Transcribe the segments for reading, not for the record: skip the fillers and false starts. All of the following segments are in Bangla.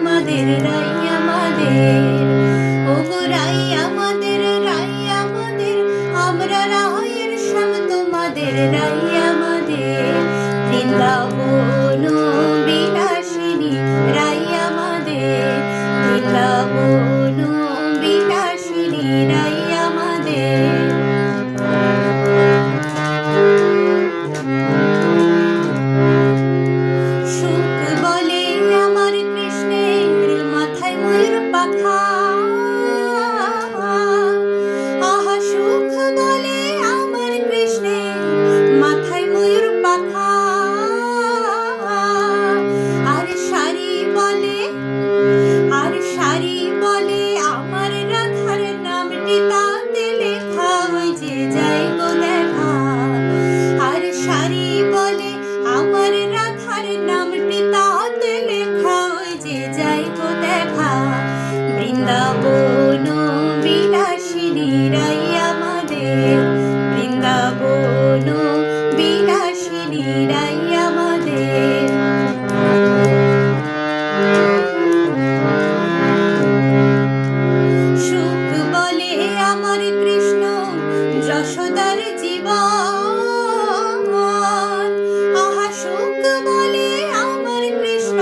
তোমাদের রাই আমাদের, ওগো রাই আমাদের, রাই আমাদের, আমরা রায়ের শ্যাম তোমাদের রাই আমাদের। বৃন্দাবন বিলাসিনী রাই আমাদের, বৃন্দাবন বিলাসিনী রাই আমাদের। সুখ বলে আমার কৃষ্ণের মাথায় ময়ূর পাখা, আহা সুখ বলে আমার কৃষ্ণের মাথায় ময়ূর পাখা। আর শাড়ি বলে, আর শাড়ি বলে আমার রাধার নামটি তাতে লেখা, ওই যে যাই গো দেখা। আর শাড়ি বলে আমার রাধার নামটি তাতে লেখা, ওই যে যাই গো দেখা। বৃন্দাবন বিলাসিনী রাই আমাদের, বৃন্দাবন বিলাসিনী রাই আমাদের। সুখ বলে আমার কৃষ্ণ যশোদার জীবন, আহা সুখ বলে আমার কৃষ্ণ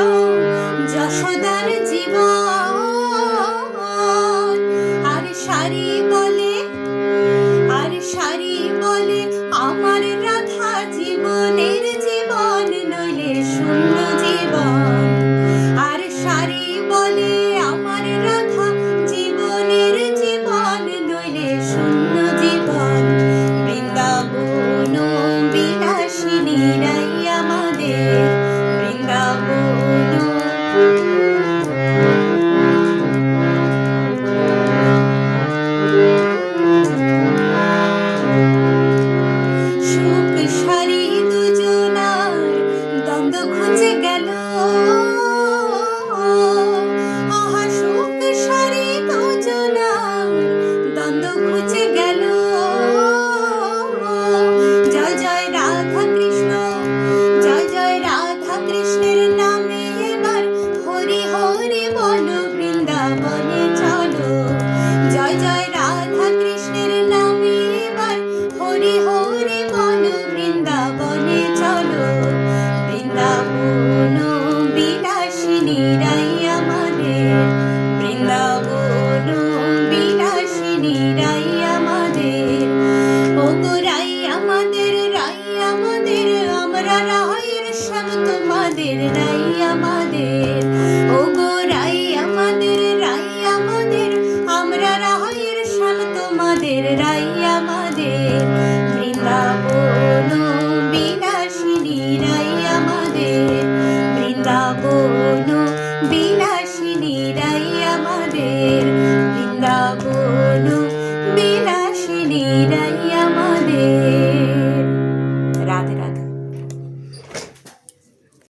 যশোদার জীবন। আর শাড়ি বলে, আর শাড়ি বলে আমার রাধা জীবনের জীবন, নইলে শূন্য জীবন। আর শাড়ি বলে আমার রাধা জীবনের জীবন, নইলে শূন্য জীবন। বৃন্দাবন বিলাসিনী রাই আমাদের, বৃন্দাবন। সুখ সারি দুজনার দ্বন্দ্ব খুঁজে গেল, আহা সুখ সারি দুজনার দ্বন্দ্ব খুঁজে গেল। জয় জয় রাধা কৃষ্ণ, জয় জয় রাধা কৃষ্ণের নামে এবার হরি হরি বলো বৃন্দাবনে।